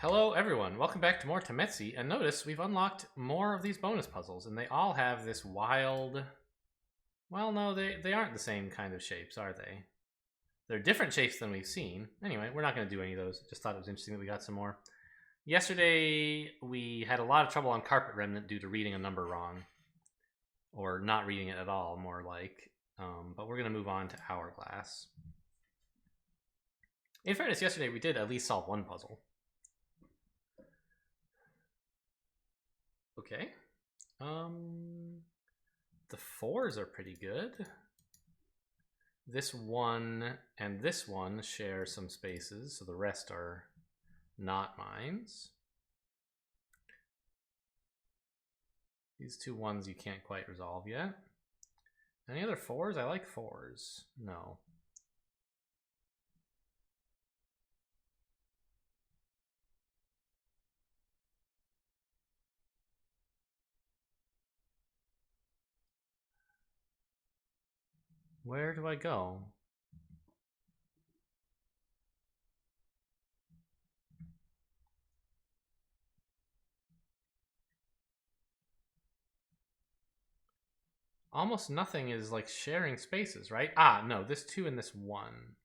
Hello everyone, welcome back to more Tametsi, and notice we've unlocked more of these bonus puzzles, and they all have this wild... Well, no, they aren't the same kind of shapes, are they? They're different shapes than we've seen. Anyway, we're not going to do any of those, just thought it was interesting that we got some more. Yesterday, we had a lot of trouble on Carpet Remnant due to reading a number wrong. Or not reading it at all, more like. But we're going to move on to Hourglass. In fairness, yesterday we did at least solve one puzzle. Okay. The fours are pretty good. This one and this one share some spaces, so the rest are not mines. These two ones you can't quite resolve yet. Any other fours? I like fours. No. Where do I go? Almost nothing is like sharing spaces, right? Ah, no, this two and this one.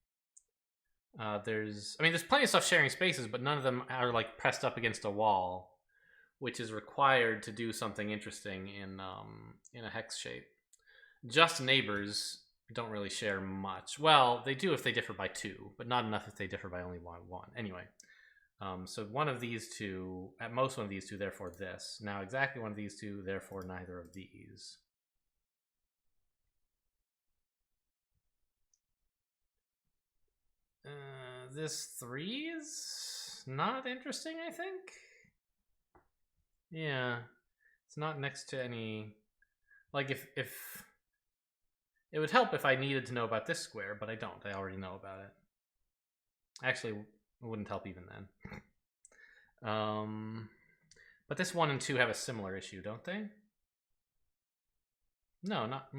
There's plenty of stuff sharing spaces, but none of them are like pressed up against a wall, which is required to do something interesting in a hex shape. Just neighbors don't really share much. Well, they do if they differ by 2, but not enough if they differ by only 1. Anyway, so one of these two, at most one of these two, therefore this. Now exactly one of these two, therefore neither of these. This 3 is not interesting, I think. Yeah, it's not next to any... Like, if it would help if I needed to know about this square, but I don't. I already know about it. Actually, it wouldn't help even then. But this 1 and 2 have a similar issue, don't they? No, not...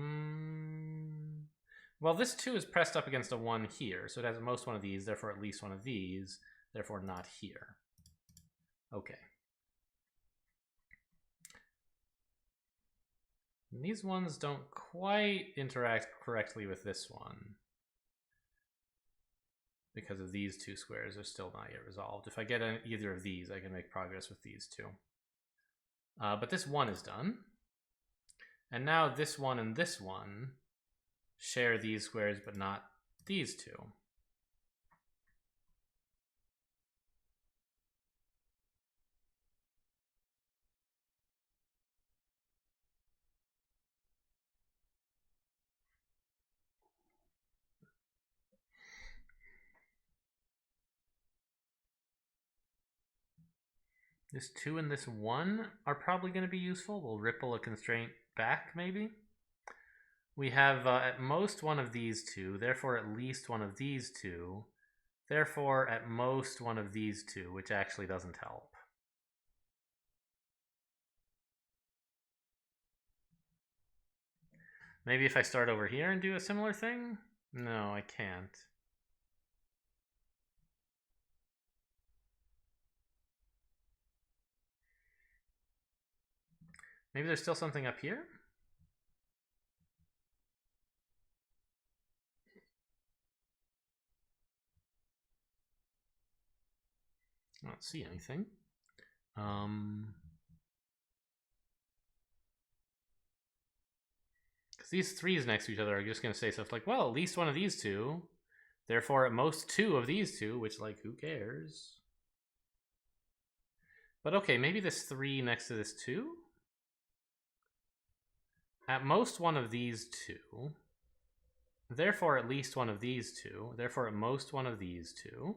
Well, this 2 is pressed up against a 1 here, so it has at most one of these, therefore at least one of these, therefore not here. Okay. And these ones don't quite interact correctly with this one, because of these 2 squares are still not yet resolved. If I get either of these, I can make progress with these 2. But this 1 is done. And now this 1 and this 1 share these squares, but not these 2. This 2 and this 1 are probably going to be useful. We'll ripple a constraint back, maybe. We have at most one of these 2, therefore at least one of these 2, therefore at most one of these 2, which actually doesn't help. Maybe if I start over here and do a similar thing? No, I can't. Maybe there's still something up here? I don't see anything. Because these 3's next to each other are just going to say stuff like, well, at least one of these 2, therefore at most 2 of these 2, which, like, who cares? But okay, maybe this 3 next to this 2? At most one of these 2, therefore at least one of these 2, therefore at most one of these 2,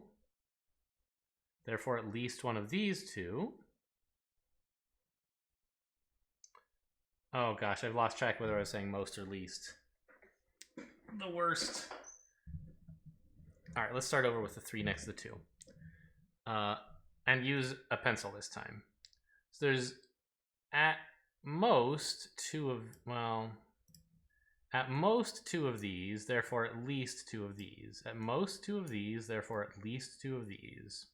therefore at least one of these 2. Oh gosh, I've lost track whether I was saying most or least. The worst. Alright, let's start over with the 3 next to the 2. And use a pencil this time. So there's at most 2 of, well, at most 2 of these, therefore at least 2 of these. At most 2 of these, therefore at least 2 of these.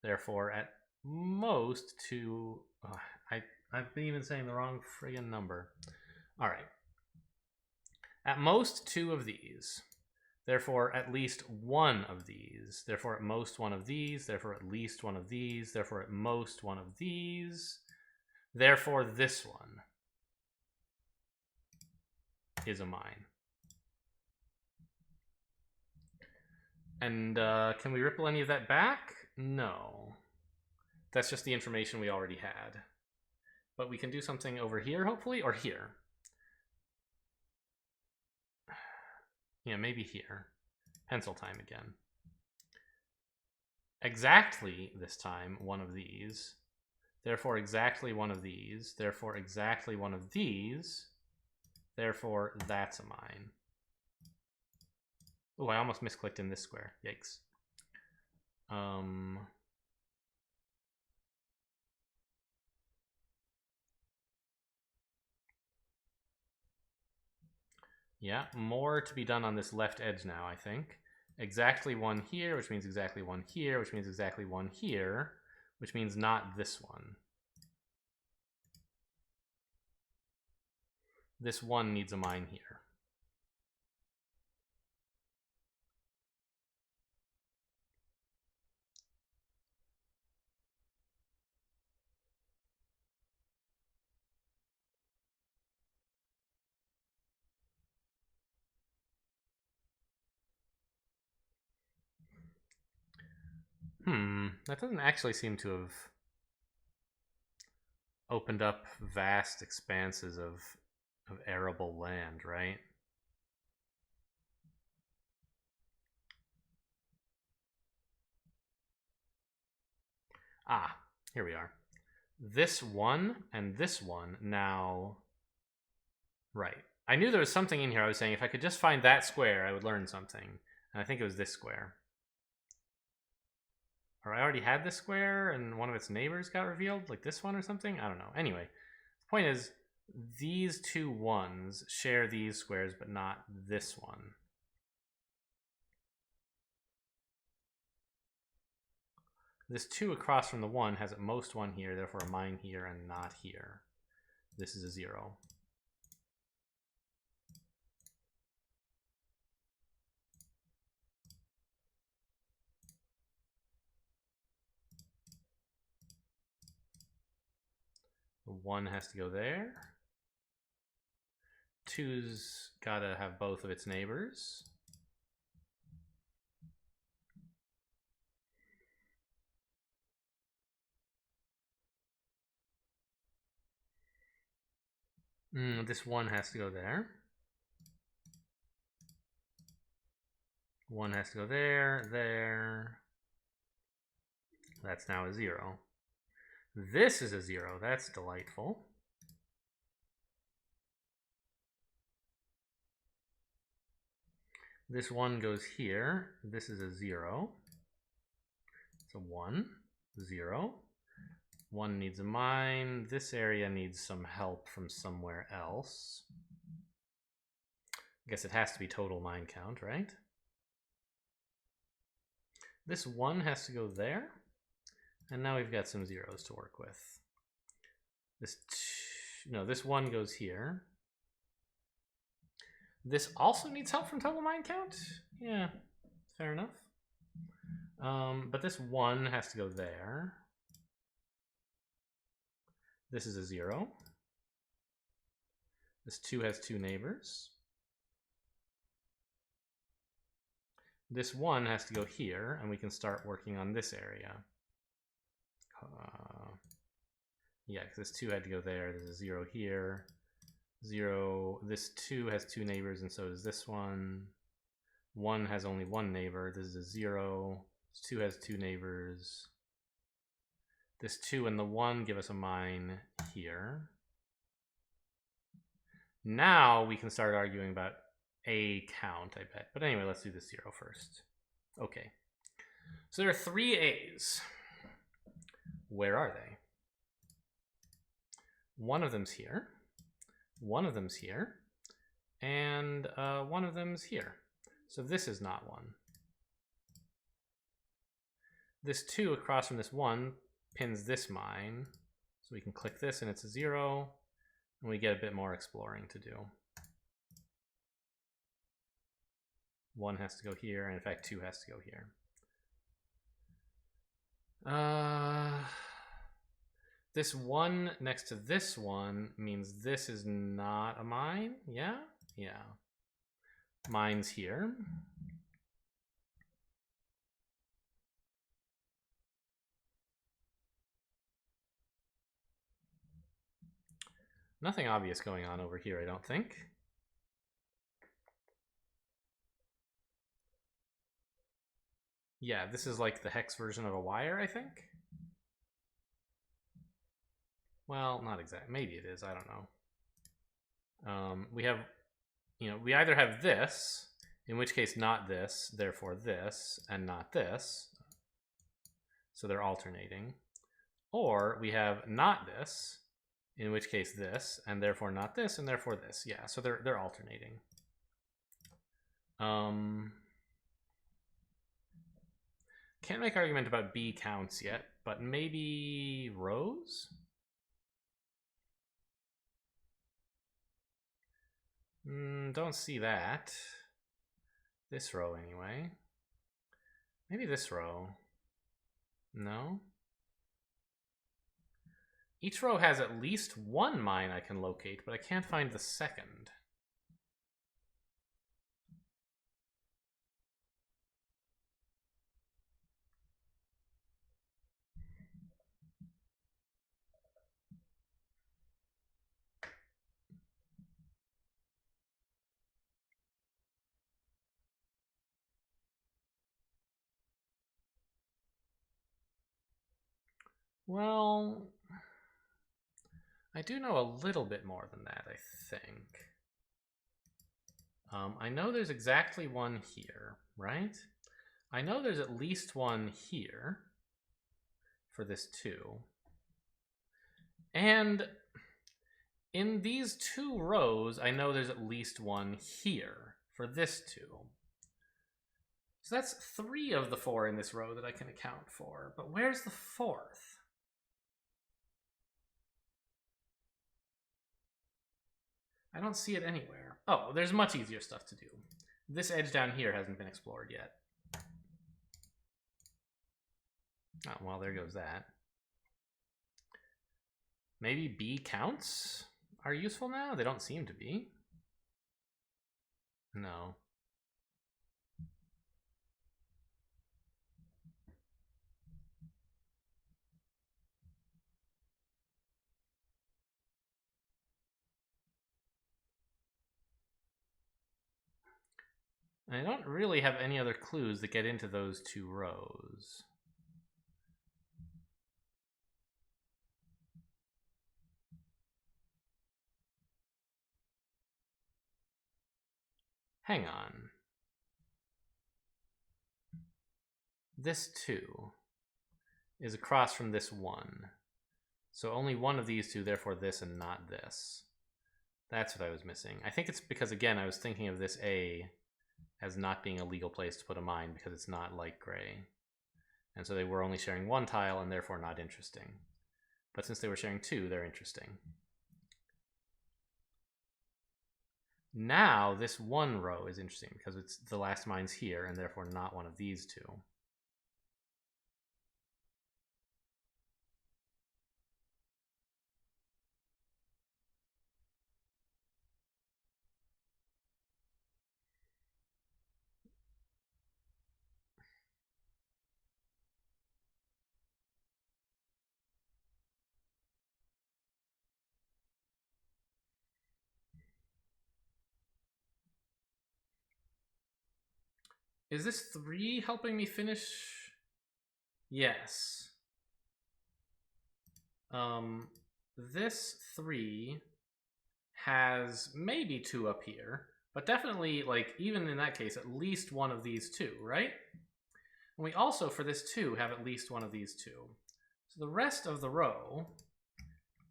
Therefore at most 2... I've been even saying the wrong friggin' number. All right. At most 2 of these. Therefore, at least 1 of these. Therefore, at most 1 of these. Therefore, at least 1 of these. Therefore, at most 1 of these. Therefore, this one is a mine. And can we ripple any of that back? No. That's just the information we already had. But we can do something over here, hopefully, or here. Yeah, maybe here. Pencil time again. Exactly, this time, 1 of these. Therefore, exactly 1 of these. Therefore, exactly 1 of these. Therefore, that's a mine. Oh, I almost misclicked in this square. Yikes. Yeah, more to be done on this left edge now, I think. Exactly 1 here, which means exactly 1 here, which means exactly 1 here, which means not this one. This 1 needs a mine here. That doesn't actually seem to have opened up vast expanses of arable land, right? Ah, here we are. This 1 and this 1 now... Right. I knew there was something in here. I was saying if I could just find that square, I would learn something. And I think it was this square. Or I already had this square and one of its neighbors got revealed, like this one or something? I don't know. Anyway, the point is, these 2 1s share these squares, but not this one. This 2 across from the 1 has at most 1 here, therefore a mine here and not here. This is a 0. The 1 has to go there. 2's gotta have both of its neighbors. This 1 has to go there. 1 has to go there, there. That's now a 0. This is a 0. That's delightful. This 1 goes here. This is a 0. It's a 1, 0. 1 needs a mine. This area needs some help from somewhere else. I guess it has to be total mine count, right? This 1 has to go there. And now we've got some zeros to work with. This 1 goes here. This also needs help from total mine count? Yeah, fair enough. But this 1 has to go there. This is a 0. This 2 has 2 neighbors. This 1 has to go here, and we can start working on this area. Yeah, because this 2 had to go there. There's a 0 here. 0. This 2 has 2 neighbors, and so does this one. 1 has only 1 neighbor. This is a 0. This 2 has 2 neighbors. This 2 and the 1 give us a mine here. Now we can start arguing about a count, I bet. But anyway, let's do this 0 first. Okay. So there are 3 A's. Where are they? One of them's here. One of them's here. And one of them's here. So this is not 1. This 2 across from this 1 pins this mine. So we can click this and it's a 0, and we get a bit more exploring to do. 1 has to go here, and in fact 2 has to go here. This 1 next to this one means this is not a mine. Yeah? Yeah. Mine's here. Nothing obvious going on over here, I don't think. Yeah, this is like the hex version of a wire, I think. Well, not exactly. Maybe it is. I don't know. We have, we either have this, in which case not this, therefore this, and not this. So they're alternating. Or we have not this, in which case this, and therefore not this, and therefore this. Yeah, so they're alternating. Can't make argument about B counts yet, but maybe rows? Don't see that. This row anyway. Maybe this row. No? Each row has at least one mine I can locate, but I can't find the second. Well, I do know a little bit more than that, I think. I know there's exactly one here, right? I know there's at least one here for this 2. And in these 2 rows, I know there's at least one here for this 2. So that's 3 of the 4 in this row that I can account for. But where's the 4th? I don't see it anywhere. Oh, there's much easier stuff to do. This edge down here hasn't been explored yet. Oh, well, there goes that. Maybe B counts are useful now? They don't seem to be. No. I don't really have any other clues that get into those 2 rows. Hang on. This 2 is across from this 1. So only one of these 2, therefore this and not this. That's what I was missing. I think it's because, again, I was thinking of this A as not being a legal place to put a mine because it's not light gray. And so they were only sharing 1 tile and therefore not interesting. But since they were sharing 2, they're interesting. Now this 1 row is interesting because it's the last mine's here and therefore not one of these 2. Is this 3 helping me finish? Yes. This 3 has maybe 2 up here, but definitely, like, even in that case, at least one of these 2, right? And we also, for this 2, have at least one of these 2. So the rest of the row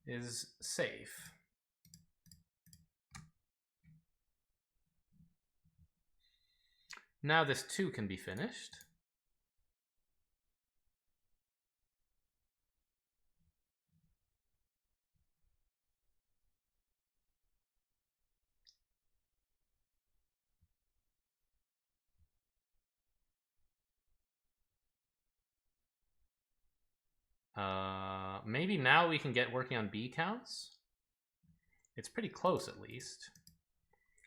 is safe. Now this 2 can be finished. Maybe now we can get working on B counts. It's pretty close, at least.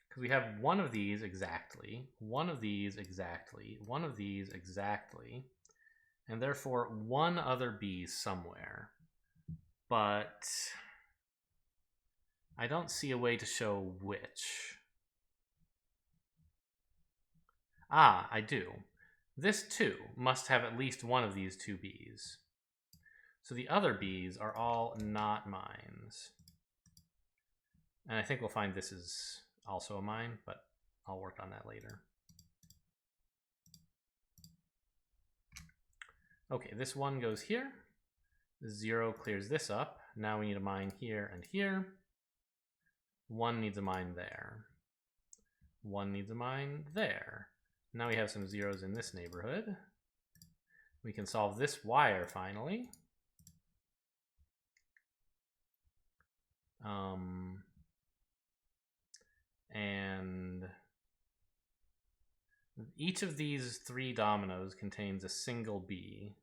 Because we have one of these exactly, one of these exactly, one of these exactly, and therefore one other B somewhere. But I don't see a way to show which. Ah, I do. This too must have at least one of these two Bs. So the other Bs are all not mines. And I think we'll find this is also a mine, but I'll work on that later. Okay, this one goes here. 0 clears this up. Now we need a mine here and here. 1 needs a mine there. 1 needs a mine there. Now we have some zeros in this neighborhood. We can solve this wire finally. And each of these 3 dominoes contains a single B.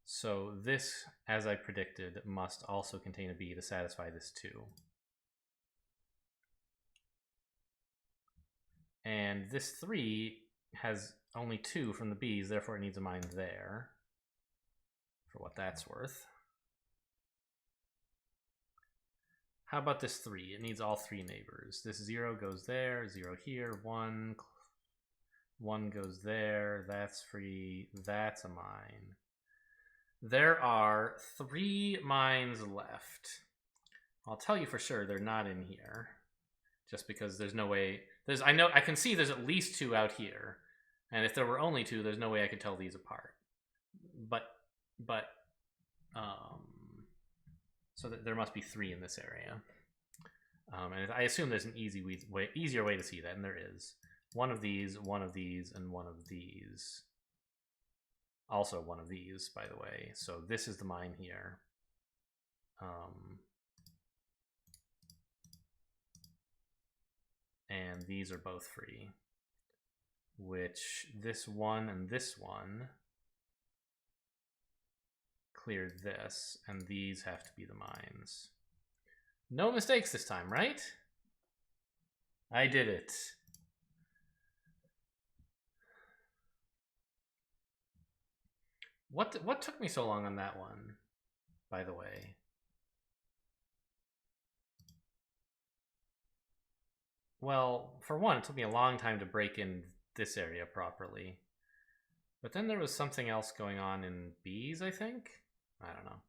So this, as I predicted, must also contain a B to satisfy this too. And this 3 has only 2 from the B's, therefore it needs a mine there, for what that's worth. How about this 3? It needs all 3 neighbors. This 0 goes there, 0 here, 1 goes there, that's free, that's a mine. There are 3 mines left. I'll tell you for sure they're not in here, just because there's no way. I can see there's at least 2 out here, and if there were only 2, there's no way I could tell these apart. So that there must be 3 in this area, and I assume there's an easier way to see that, and there is. One of these, and one of these. Also one of these, by the way. So this is the mine here. And these are both free. Which this one and this one clear this, and these have to be the mines. No mistakes this time, right? I did it. What took me so long on that one, by the way? Well, for one, it took me a long time to break in this area properly. But then there was something else going on in B's, I think? I don't know.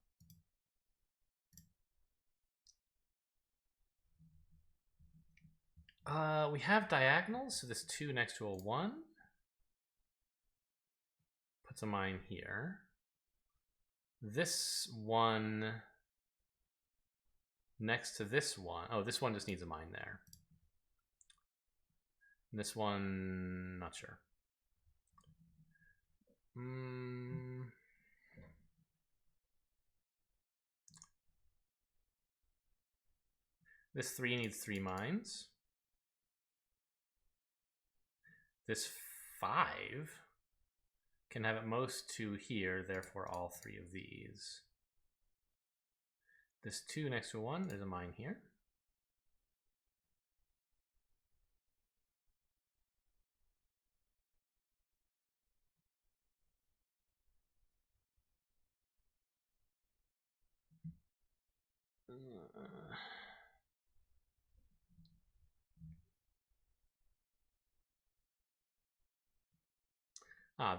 We have diagonals, so this 2 next to a 1 puts a mine here. This 1 next to this one. Oh, this one just needs a mine there. And this one, not sure. This 3 needs 3 mines. This 5 can have at most 2 here, therefore all 3 of these. This 2 next to 1, there's a mine here.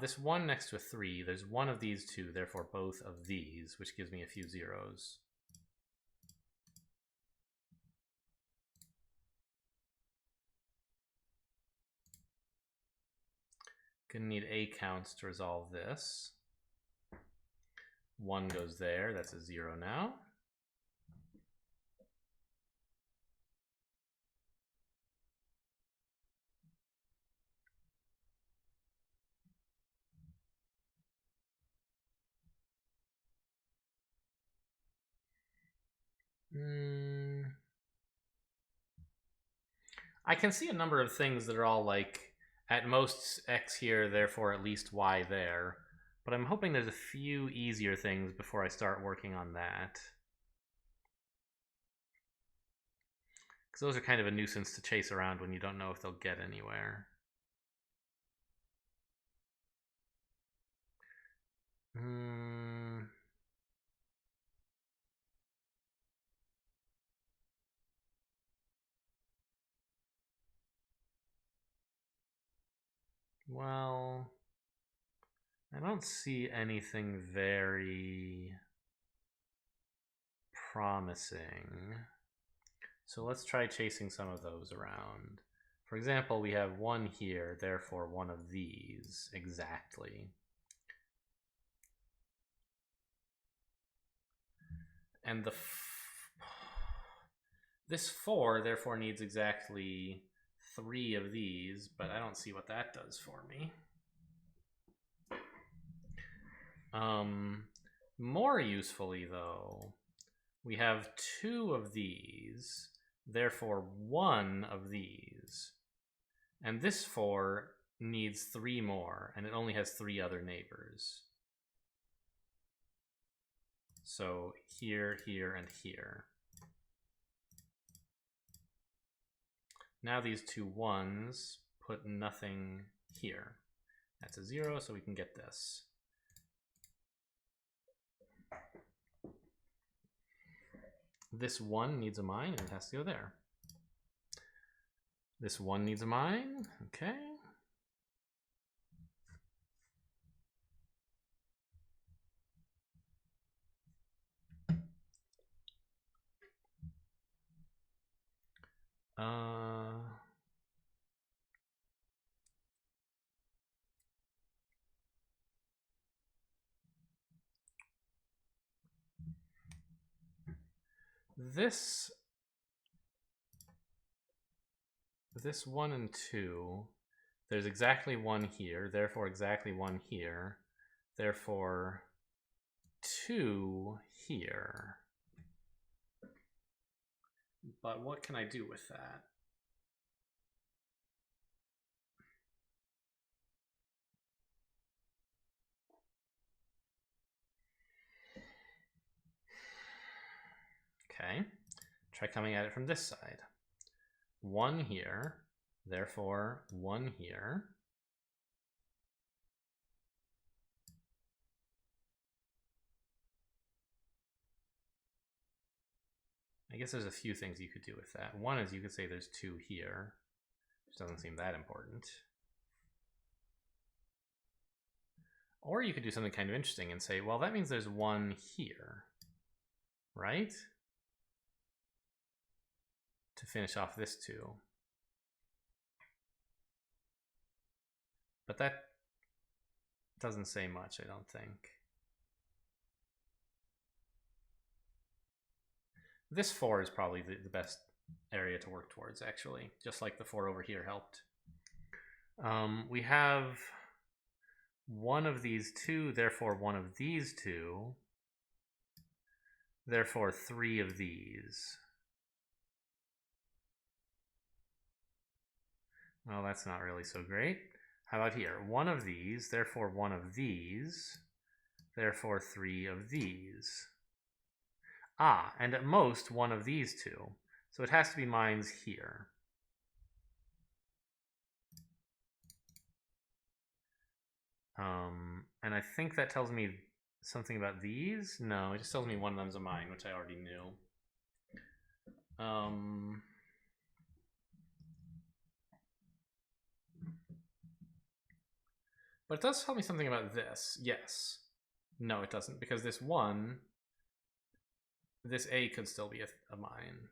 This 1 next to a 3, there's one of these 2, therefore both of these, which gives me a few zeros. Gonna need A counts to resolve this. 1 goes there, that's a 0 now. I can see a number of things that are all like, at most X here, therefore at least Y there. But I'm hoping there's a few easier things before I start working on that. Because those are kind of a nuisance to chase around when you don't know if they'll get anywhere. Well, I don't see anything very promising. So let's try chasing some of those around. For example, we have one here, therefore one of these exactly. And this 4 therefore needs exactly 3 of these, but I don't see what that does for me. More usefully though, we have 2 of these, therefore 1 of these. And this 4 needs 3 more, and it only has 3 other neighbors. So here, here, and here. Now these 2 1s put nothing here. That's a 0, so we can get this. This 1 needs a mine, and it has to go there. This 1 needs a mine, okay. This 1 and 2, there's exactly 1 here, therefore exactly 1 here, therefore 2 here. But what can I do with that? Okay, try coming at it from this side. 1 here, therefore 1 here. I guess there's a few things you could do with that. One is you could say there's 2 here, which doesn't seem that important. Or you could do something kind of interesting and say, well, that means there's 1 here, right? To finish off this 2. But that doesn't say much, I don't think. This 4 is probably the best area to work towards, actually, just like the 4 over here helped. We have 1 of these 2, therefore 1 of these 2, therefore 3 of these. Well, that's not really so great. How about here? 1 of these, therefore 1 of these, therefore 3 of these. Ah, and at most 1 of these 2. So it has to be mines here. And I think that tells me something about these. No, it just tells me one of them's a mine, which I already knew. But it does tell me something about this. Yes. No, it doesn't, because this 1, this A could still be a mine.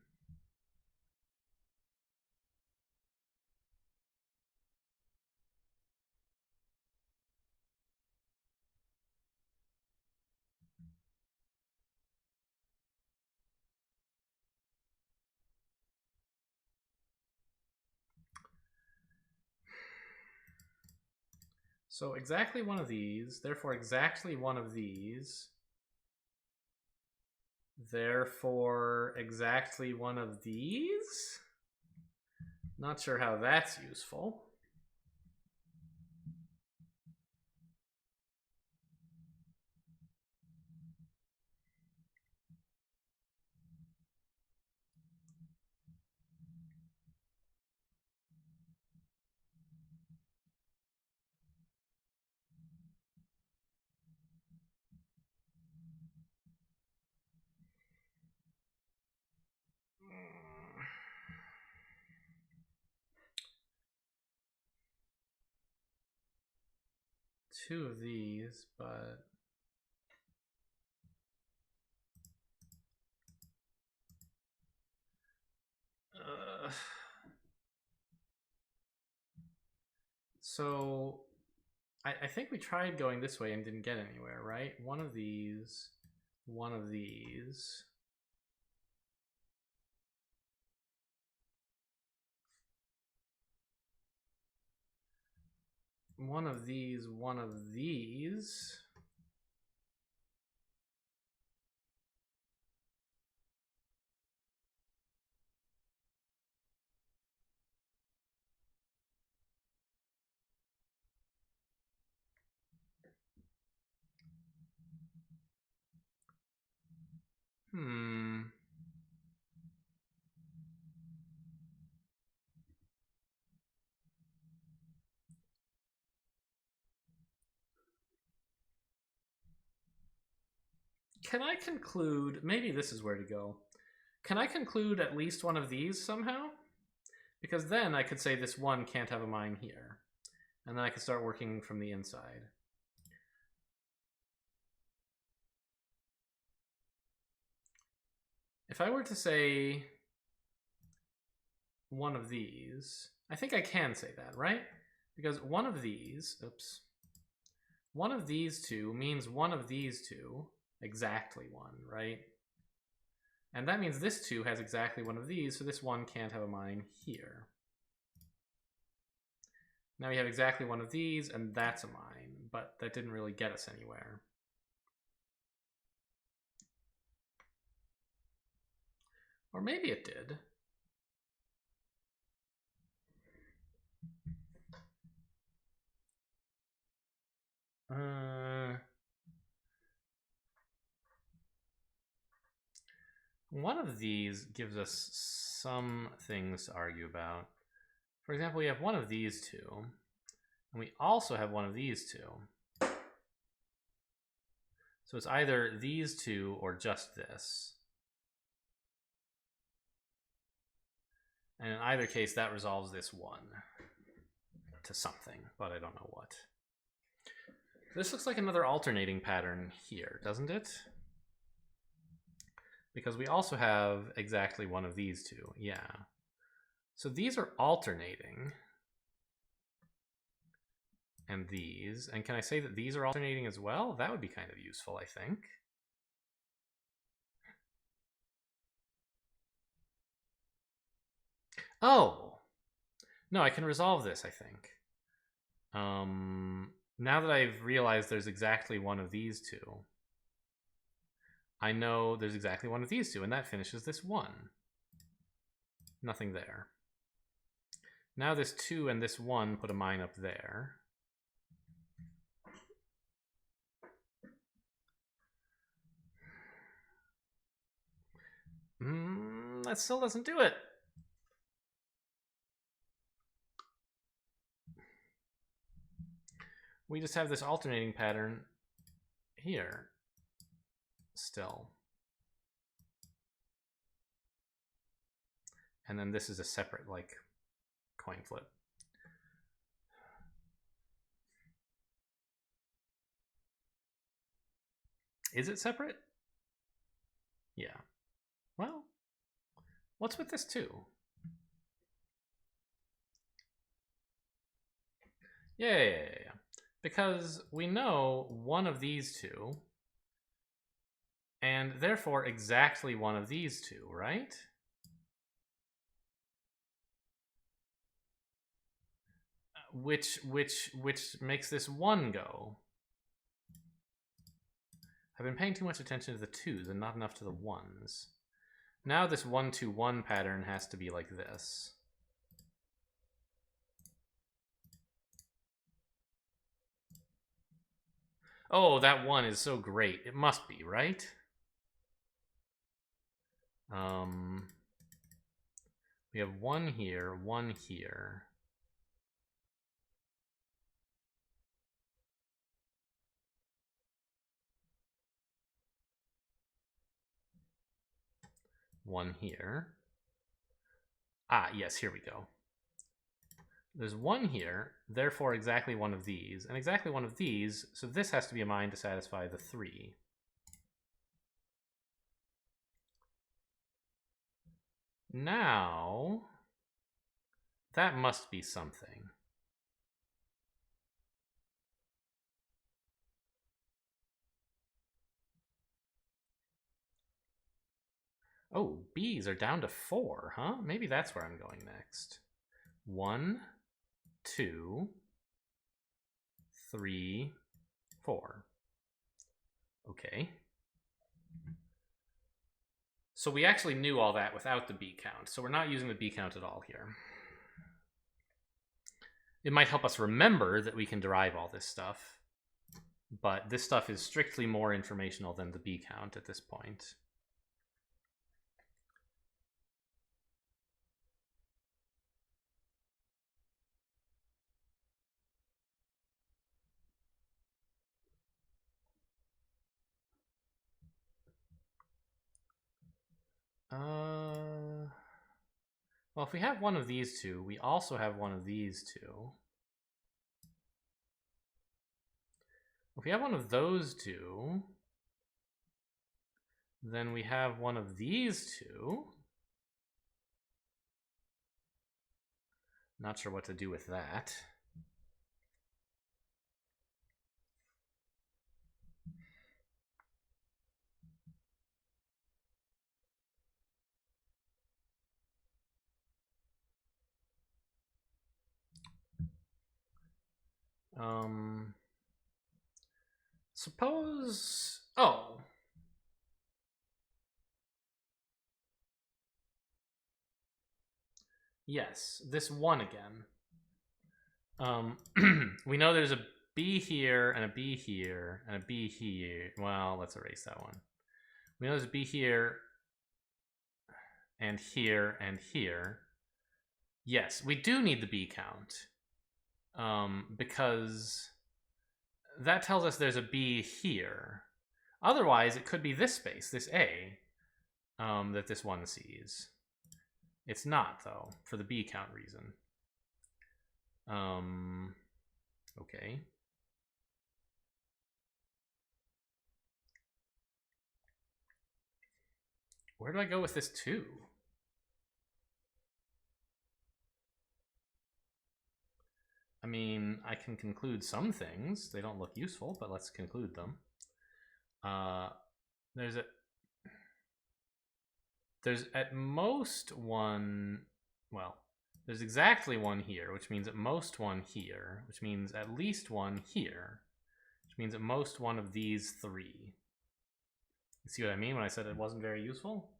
So exactly 1 of these, therefore exactly 1 of these, therefore exactly 1 of these? Not sure how that's useful. two of these, but so I think we tried going this way and didn't get anywhere, right? One of these, one of these. One of these, one of these. Can I conclude, maybe this is where to go. Can I conclude at least one of these somehow? Because then I could say this one can't have a mine here. And then I could start working from the inside. If I were to say one of these, I think I can say that, right? Because one of these, oops, one of these two means one of these two, exactly one, right? And that means this two has exactly one of these, so this one can't have a mine here. Now we have exactly one of these, and that's a mine, but that didn't really get us anywhere. Or maybe it did. One of these gives us some things to argue about. For example, we have one of these two, and we also have one of these two. So it's either these two or just this. And in either case, that resolves this one to something, but I don't know what. This looks like another alternating pattern here, doesn't it? Because we also have exactly one of these two, yeah. So these are alternating. And these. And can I say that these are alternating as well? That would be kind of useful, I think. Oh! No, I can resolve this, I think. Now that I've realized there's exactly one of these two, I know there's exactly one of these two, and that finishes this one. Nothing there. Now this 2 and this 1 put a mine up there. That still doesn't do it. We just have this alternating pattern here still. And then this is a separate, like, coin flip. Is it separate? Yeah. Well, what's with this too? Yeah. Because we know one of these two, and therefore exactly one of these two, right? Which makes this 1 go. I've been paying too much attention to the 2s and not enough to the 1s. Now this 1-2-1 pattern has to be like this. Oh, that 1 is so great. It must be, right? We have 1 here, 1 here. One here. Ah, yes, here we go. There's one here, therefore exactly one of these, and exactly one of these, so this has to be a mine to satisfy the 3. Now, that must be something. Oh, B's are down to 4, huh? Maybe that's where I'm going next. 1, 2, 3, 4. Okay. So we actually knew all that without the B count, so we're not using the B count at all here. It might help us remember that we can derive all this stuff, but this stuff is strictly more informational than the B count at this point. Well, if we have one of these two, we also have one of these two. If we have one of those two, then we have one of these two. Not sure what to do with that. Suppose... Oh. Yes, this one again. We know there's a B here, and a B here, and a B here. Well, let's erase that one. We know there's a B here, and here, and here. Yes, we do need the B count. Because that tells us there's a B here. Otherwise, it could be this space, this A, that this one sees. It's not, though, for the B count reason. Okay. Where do I go with this 2? I mean, I can conclude some things. They don't look useful, but let's conclude them. There's at most one, well, there's exactly one here, which means at most one here, which means at least one here, which means at most one of these 3. You see what I mean when I said it wasn't very useful?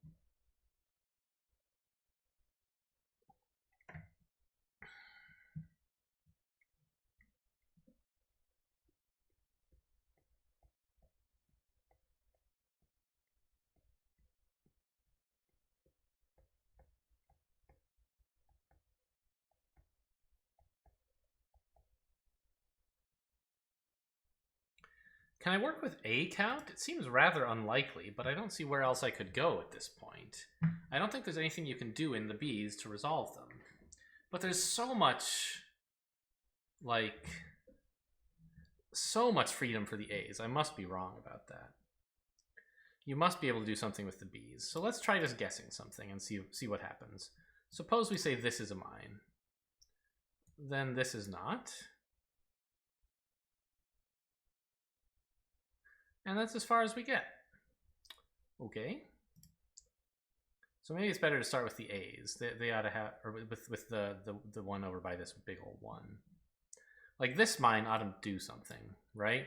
Can I work with A count? It seems rather unlikely, but I don't see where else I could go at this point. I don't think there's anything you can do in the B's to resolve them. But there's so much, like, so much freedom for the A's. I must be wrong about that. You must be able to do something with the B's. So let's try just guessing something and see what happens. Suppose we say this is a mine. Then this is not. And that's as far as we get. Okay. So maybe it's better to start with the A's. They ought to have, or with the one over by this big old one. Like this mine ought to do something, right?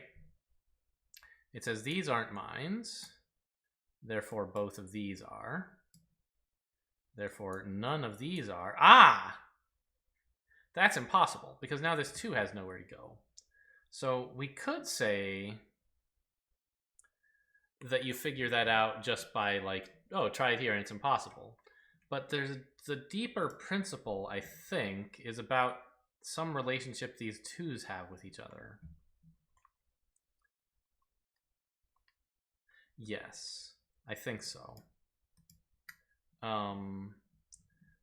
It says these aren't mines. Therefore, both of these are. Therefore, none of these are. Ah! That's impossible, because now this 2 has nowhere to go. So we could say that you figure that out just by, like, oh, try it here and it's impossible. But there's the deeper principle, I think, is about some relationship these 2's have with each other. Yes, I think so.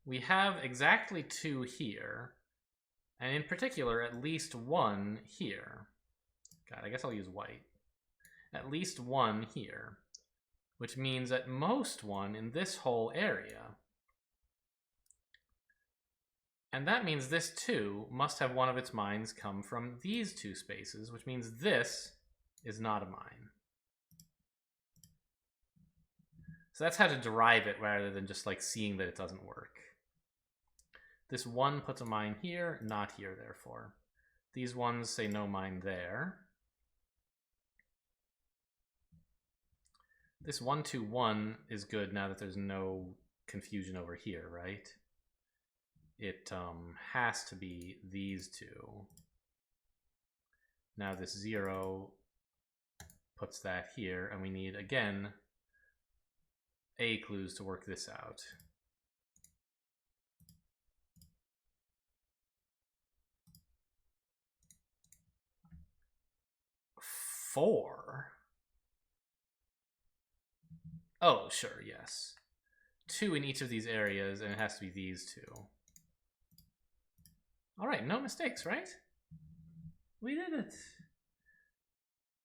We have exactly 2 here, And in particular, at least one here. God, I guess I'll use white. At least one here, which means at most one in this whole area. And that means this too must have one of its mines come from these two spaces, which means this is not a mine. So that's how to derive it rather than just like seeing that it doesn't work. This one puts a mine here, not here, therefore. These ones say no mine there. This 1, 2, 1 is good now that there's no confusion over here, right? It has to be these two. Now this 0 puts that here, and we need, again, A clues to work this out. Four. Oh, sure, yes. 2 in each of these areas, and it has to be these two. All right, no mistakes, right? We did it.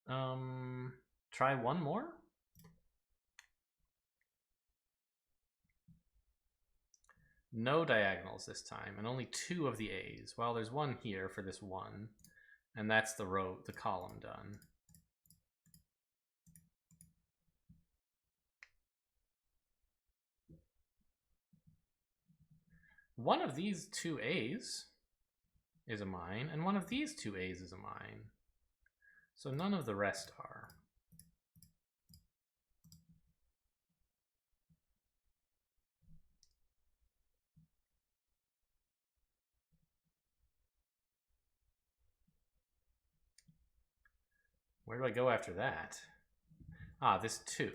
Try one more. No diagonals this time, and only 2 of the A's. Well, there's one here for this one, and that's the row, the column done. One of these 2 A's is a mine, and one of these 2 A's is a mine. So none of the rest are. Where do I go after that? Ah, this 2.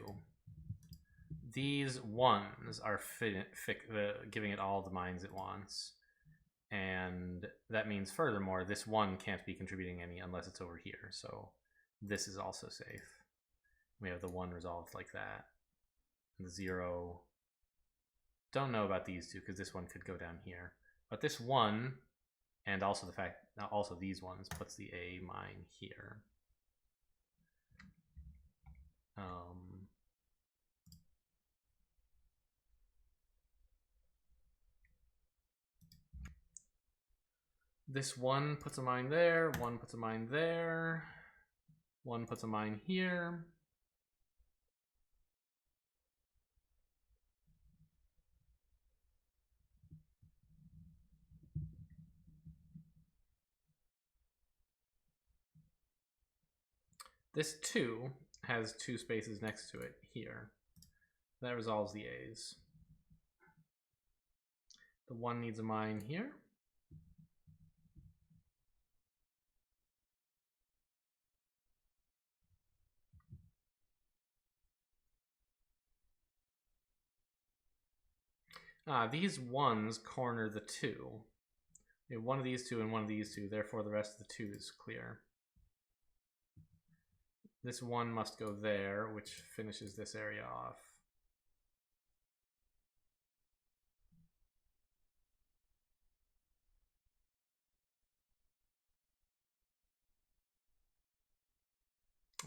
These 1s are giving it all the mines it wants. And that means, furthermore, this 1 can't be contributing any unless it's over here. So this is also safe. We have the 1 resolved like that. And the 0. Don't know about these 2 because this one could go down here. But this 1, and also the fact, also these ones, puts the A mine here. This 1 puts a mine there, 1 puts a mine there, 1 puts a mine here. This 2 has 2 spaces next to it here. That resolves the A's. The 1 needs a mine here. These 1s corner the 2. We have one of these 2 and one of these 2, therefore the rest of the 2 is clear. This 1 must go there, which finishes this area off.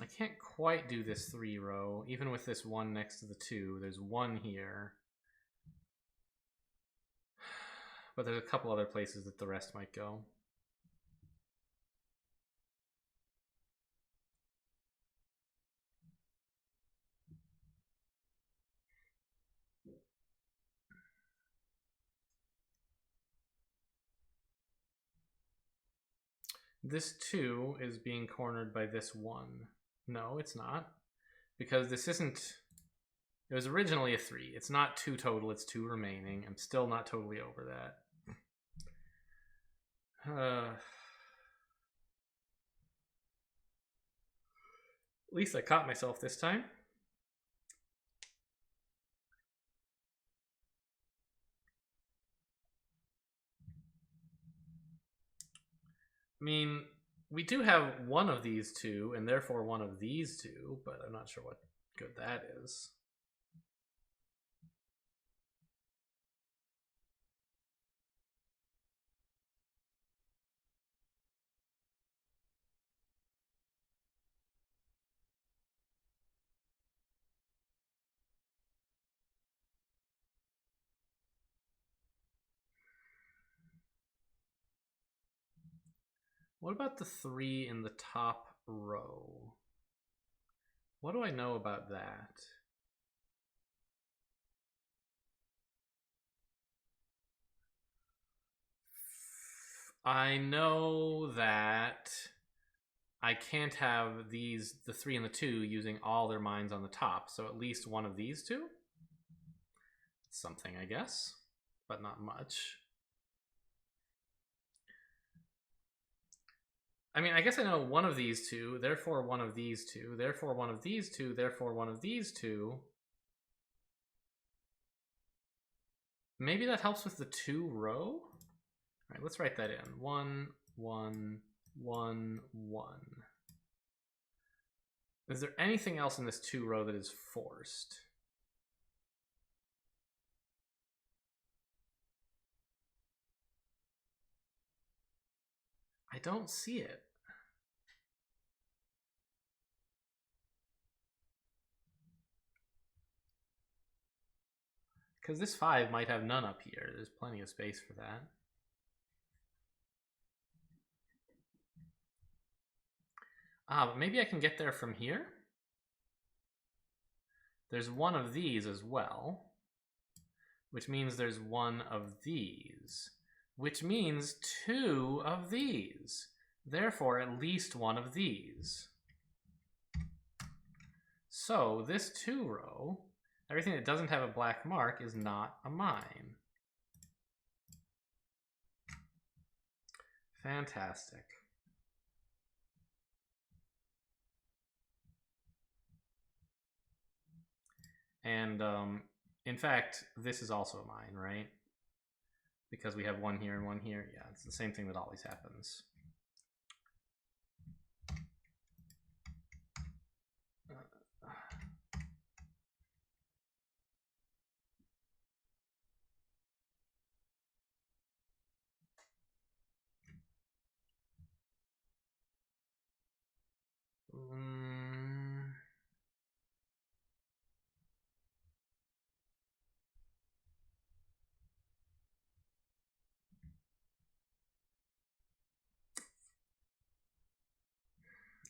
I can't quite do this 3 row, even with this 1 next to the 2. There's 1 here. But there's a couple other places that the rest might go. This 2 is being cornered by this 1. No, it's not. Because this isn't... It was originally a 3. It's not 2 total, it's 2 remaining. I'm still not totally over that. At least I caught myself this time. I mean, we do have one of these 2, and therefore one of these 2, but I'm not sure what good that is. What about the 3 in the top row? What do I know about that? I know that I can't have the 3 and the 2 using all their mines on the top, so at least one of these two? Something, I guess, but not much. I mean, I guess I know one of these two, therefore one of these two, therefore one of these two, therefore one of these two. Maybe that helps with the 2 row? All right, let's write that in. 1, 1, 1, 1. Is there anything else in this 2 row that is forced? I don't see it. Because this 5 might have none up here. There's plenty of space for that. But maybe I can get there from here? There's one of these as well, which means there's one of these, which means 2 of these. Therefore, at least one of these. So this 2 row, everything that doesn't have a black mark is not a mine. Fantastic. And in fact, this is also a mine, right? Because we have one here and one here. Yeah, it's the same thing that always happens.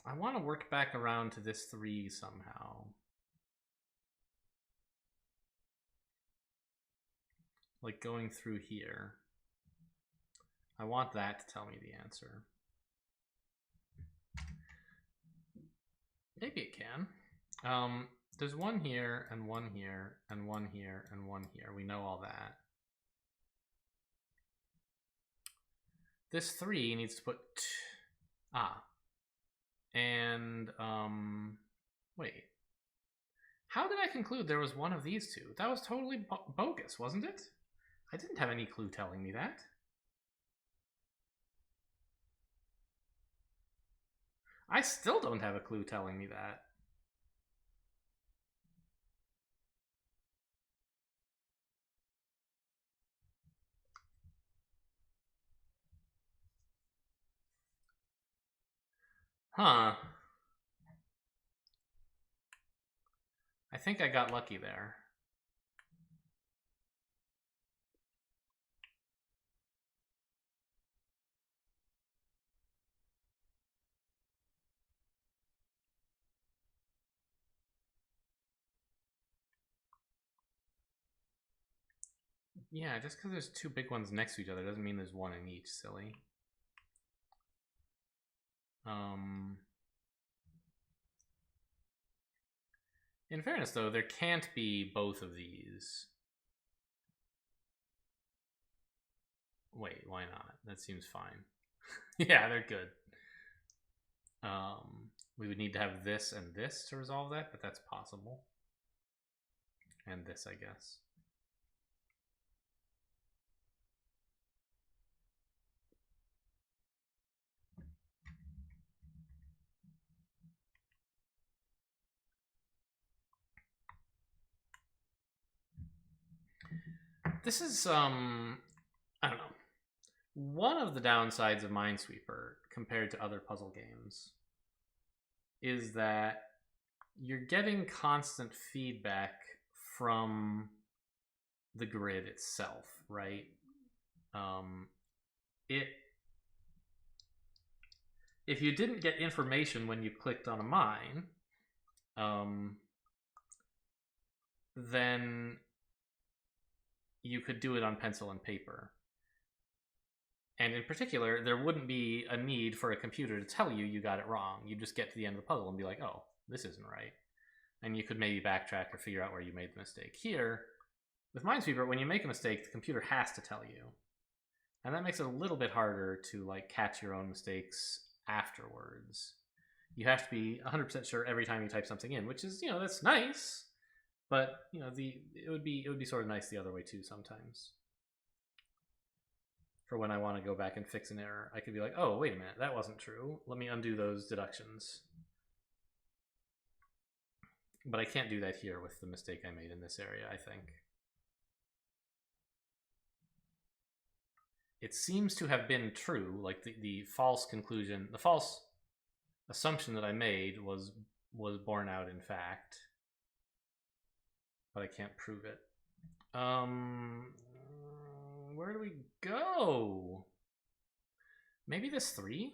I want to work back around to this 3 somehow. Like going through here. I want that to tell me the answer. Maybe it can. There's one here, and one here, and one here, and one here. We know all that. This 3 needs to put... And, wait. How did I conclude there was one of these two? That was totally bogus, wasn't it? I didn't have any clue telling me that. I still don't have a clue telling me that. Huh. I think I got lucky there. Yeah, just because there's 2 big ones next to each other doesn't mean there's one in each, silly. In fairness, though, there can't be both of these. Wait, why not? That seems fine. Yeah, they're good. We would need to have this and this to resolve that, but that's possible. And this, I guess. This is, I don't know. One of the downsides of Minesweeper compared to other puzzle games is that you're getting constant feedback from the grid itself, right? if you didn't get information when you clicked on a mine, then you could do it on pencil and paper. And in particular, there wouldn't be a need for a computer to tell you got it wrong. You just get to the end of the puzzle and be like, oh, this isn't right. And you could maybe backtrack or figure out where you made the mistake. Here, with Minesweeper, when you make a mistake, the computer has to tell you. And that makes it a little bit harder to like catch your own mistakes afterwards. You have to be 100% sure every time you type something in, which is, that's nice. But, it would be sort of nice the other way too sometimes. For when I want to go back and fix an error, I could be like, oh, wait a minute, that wasn't true. Let me undo those deductions. But I can't do that here with the mistake I made in this area, I think. It seems to have been true, like the false conclusion, the false assumption that I made was borne out in fact. But I can't prove it. Where do we go? Maybe this 3?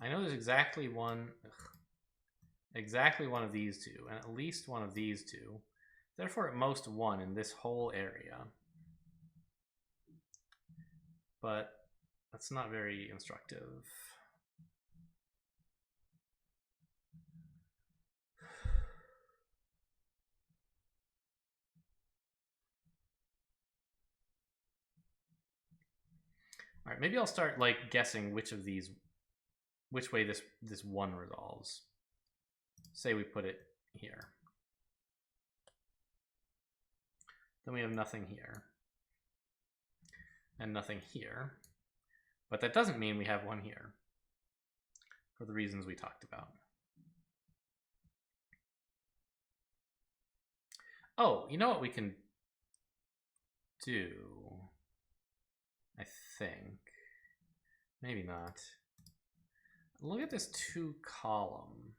I know there's exactly one of these two, and at least one of these two. Therefore, at most 1 in this whole area. But that's not very instructive. All right, maybe I'll start like guessing which way this 1 resolves. Say we put it here. Then we have nothing here. And nothing here. But that doesn't mean we have 1 here. For the reasons we talked about. Oh, you know what we can do? I think. Maybe not. Look at this 2 column.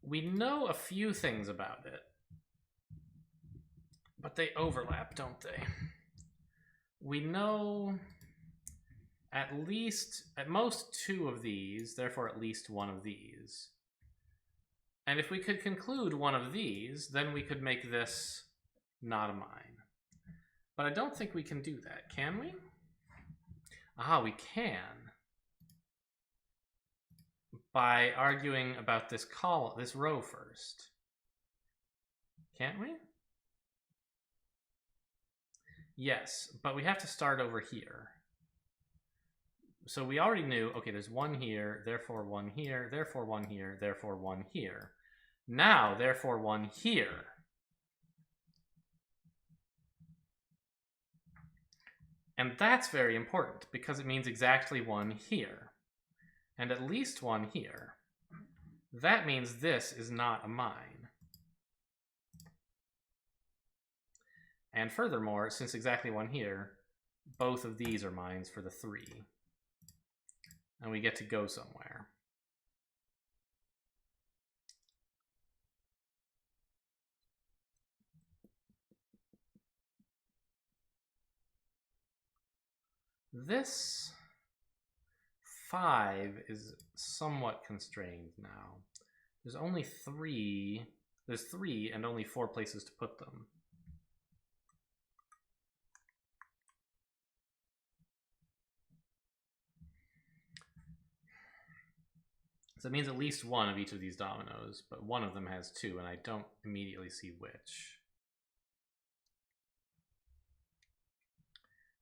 We know a few things about it. But they overlap, don't they? We know at most 2 of these, therefore at least 1 of these. And if we could conclude 1 of these, then we could make this not a mine. But I don't think we can do that, can we? Ah, we can. By arguing about this row first. Can't we? Yes, but we have to start over here. So we already knew, okay, there's 1 here, therefore 1 here, therefore 1 here, therefore 1 here. Now, therefore 1 here. And that's very important because it means exactly 1 here. And at least 1 here. That means this is not a mine. And furthermore, since exactly 1 here, both of these are mines for the 3. And we get to go somewhere. This 5 is somewhat constrained now. There's only 3. There's 3 and only 4 places to put them. So it means at least 1 of each of these dominoes, but one of them has 2, and I don't immediately see which.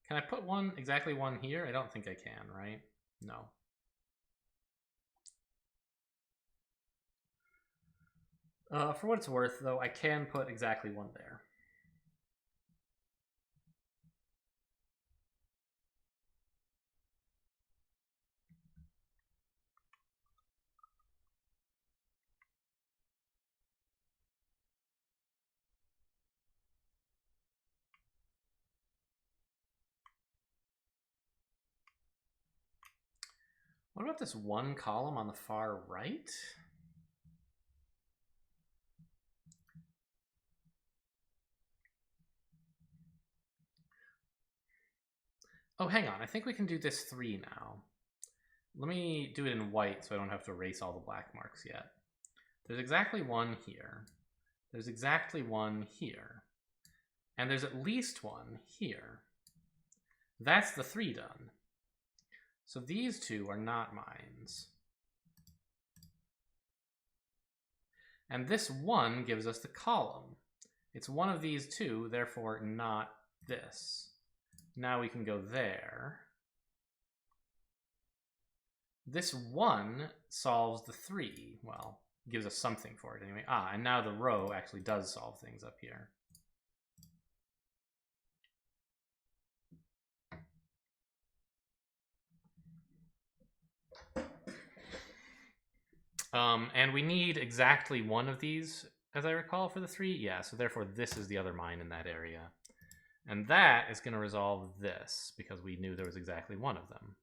Can I put exactly 1 here? I don't think I can, right? No. For what it's worth, though, I can put exactly 1 there. What about this 1 column on the far right? Oh, hang on. I think we can do this 3 now. Let me do it in white so I don't have to erase all the black marks yet. There's exactly 1 here. There's exactly 1 here. And there's at least 1 here. That's the 3 done. So these 2 are not mines. And this 1 gives us the column. It's one of these 2, therefore not this. Now we can go there. This 1 solves the 3. Well, gives us something for it anyway. And now the row actually does solve things up here. And we need exactly 1 of these, as I recall, for the 3. Yeah, so therefore this is the other mine in that area. And that is going to resolve this, because we knew there was exactly 1 of them.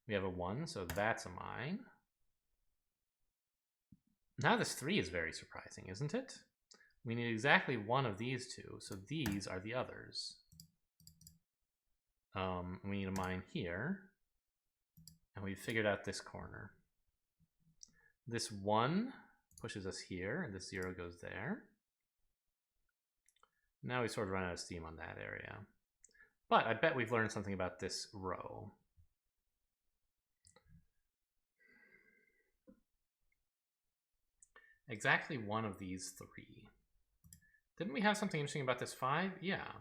We have a 1, so that's a mine. Now this 3 is very surprising, isn't it? We need exactly 1 of these 2, so these are the others. We need a mine here. And we've figured out this corner. This 1 pushes us here, and this 0 goes there. Now we sort of run out of steam on that area. But I bet we've learned something about this row. Exactly 1 of these 3. Didn't we have something interesting about this 5? Yeah.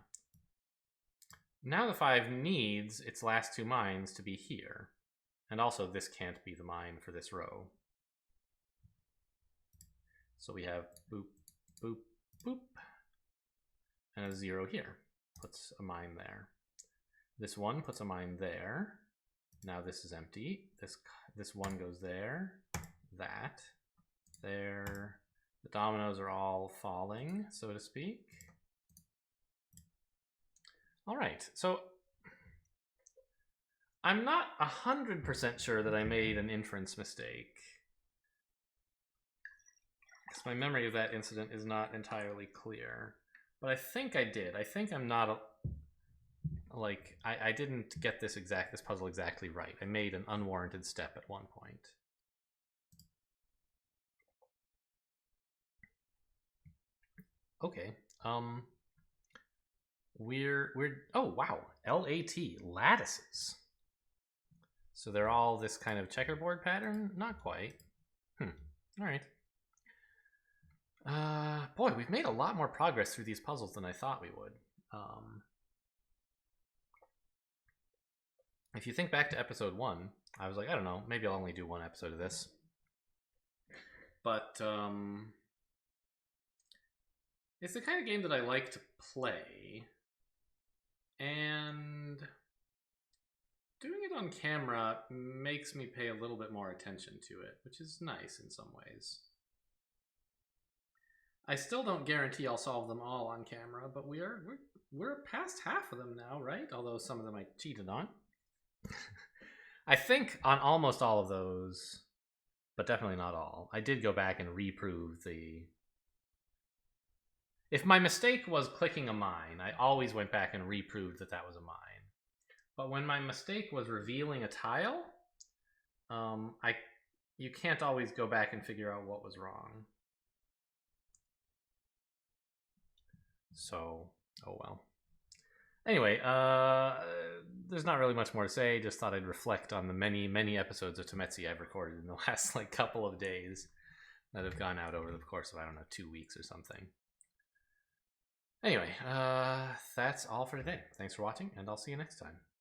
Now the 5 needs its last 2 mines to be here. And also this can't be the mine for this row. So we have boop, boop, boop. And a 0 here. Puts a mine there. This 1 puts a mine there. Now this is empty. This 1 goes there. That. There. The dominoes are all falling, so to speak. All right, so I'm not 100% sure that I made an inference mistake, because my memory of that incident is not entirely clear. But I think I did. I think I'm not I didn't get this puzzle exactly right. I made an unwarranted step at one point. Okay. We're oh wow, LAT, lattices. So they're all this kind of checkerboard pattern? Not quite. All right. Boy, we've made a lot more progress through these puzzles than I thought we would. If you think back to episode 1, I was like, I don't know, maybe I'll only do 1 episode of this. But it's the kind of game that I like to play, and doing it on camera makes me pay a little bit more attention to it, which is nice in some ways. I still don't guarantee I'll solve them all on camera, but we're past half of them now, right? Although some of them I cheated on. I think on almost all of those, but definitely not all, I did go back and reprove the... If my mistake was clicking a mine, I always went back and reproved that that was a mine. But when my mistake was revealing a tile, you can't always go back and figure out what was wrong. So, oh well. Anyway, there's not really much more to say. Just thought I'd reflect on the many, many episodes of Tametsi I've recorded in the last couple of days that have gone out over the course of, I don't know, 2 weeks or something. Anyway, that's all for today. Thanks for watching, and I'll see you next time.